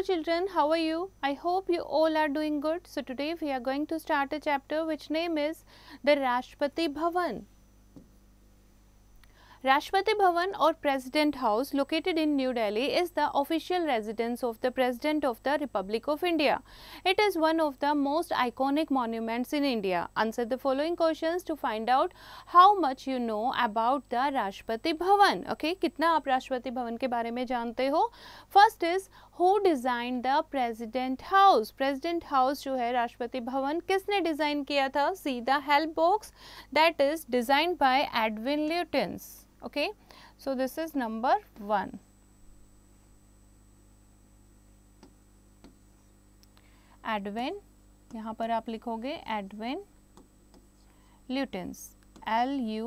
children, how are you? I hope you all are doing good. So today we are going to start a chapter which name is the Rashtrapati Bhavan. Rashtrapati Bhavan or President House located in New Delhi is the official residence of the President of the Republic of India. It is one of the most iconic monuments in India. Answer the following questions to find out how much you know about the Rashtrapati Bhavan. Okay, कितना आप राष्ट्रपति भवन के बारे में जानते हो? First is who designed the President House? President House जो है राष्ट्रपति भवन किसने डिजाइन किया था? See the help box that is designed by Edwin Lutyens. Okay, so this is number 1. Edwin, यहाँ पर आप लिखोगे Edwin Lutyens, Lutyens.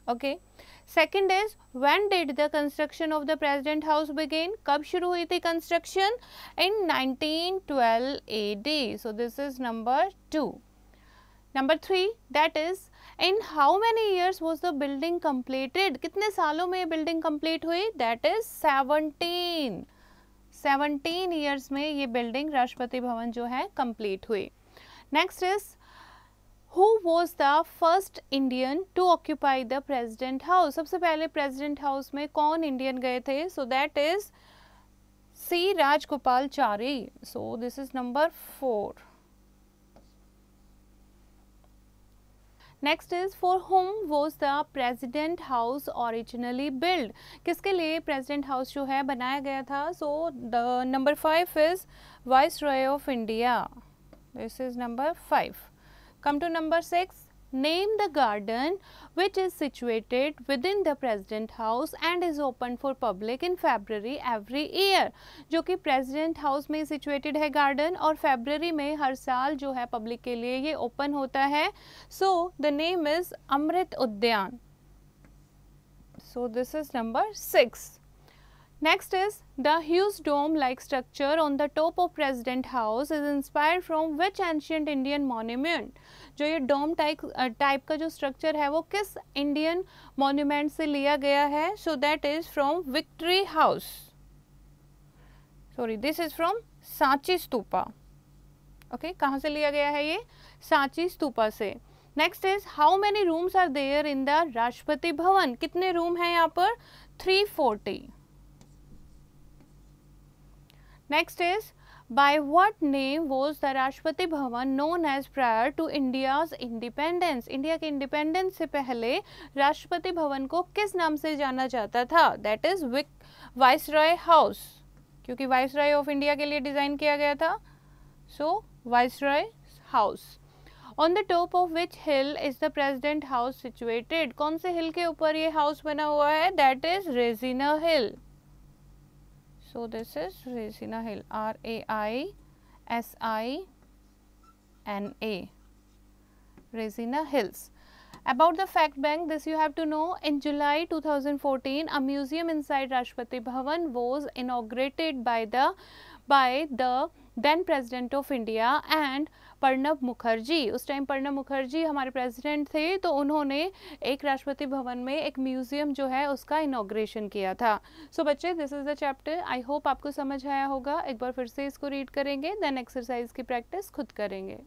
Okay. Second is when did the construction of the President House begin? कब शुरू हुई थी construction? In 1912 AD. So this is number 2. Number 3, that is in how many years was the building completed? कितने सालों में building complete हुई? That is 17 years में ये building राष्ट्रपति भवन जो है complete हुई. Next is who was the first Indian to occupy the President House? सबसे पहले President House में कौन Indian गए थे? So that is C. Rajgopalachari. So this is number 4. Next is for whom was the President House originally built? किसके लिए President House जो है बनाया गया था? So the number 5 is Viceroy of India. This is number 5. Come to number 6. Name the garden which is situated within the President House and is open for public in February every year. जो कि President House में situated है garden और February में हर साल जो है public के लिए ये open होता है. So the name is Amrit Udyan. So this is number 6. Next is the huge dome-like structure on the top of President House is inspired from which ancient Indian monument? जो ये dome type का जो structure है वो किस Indian monument से लिया गया है? So that is from Victory House. Sorry, this is from Sanchi Stupa. Okay, कहाँ से लिया गया है ये? सांची स्तूपा से. Next is how many rooms are there in the Rashtrapati Bhavan? कितने room हैं यहाँ पर? 340. Next is by what name was the Rashtrapati Bhavan known as prior to India's independence? India के इंडिपेंडेंस से पहले राष्ट्रपति भवन को किस नाम से जाना जाता था? That is Viceroy House, क्योंकि Viceroy of India के लिए डिजाइन किया गया था. So Viceroy House. On the top of which hill is the President House situated? कौन से hill के ऊपर ये house बना हुआ है? That is Raisina Hill. So this is Raisina Hill, R-A-I-S-I-N-A, Raisina Hills. About the fact bank, this you have to know. In July 2014, a museum inside Rashtrapati Bhavan was inaugurated by the then President of India and Pranab Mukherjee. उस time Pranab Mukherjee हमारे president थे, तो उन्होंने एक राष्ट्रपति भवन में एक museum जो है उसका इनॉग्रेशन किया था. सो बच्चे, this is the chapter. I hope आपको समझ आया होगा. एक बार फिर से इसको रीड करेंगे, देन एक्सरसाइज की प्रैक्टिस खुद करेंगे.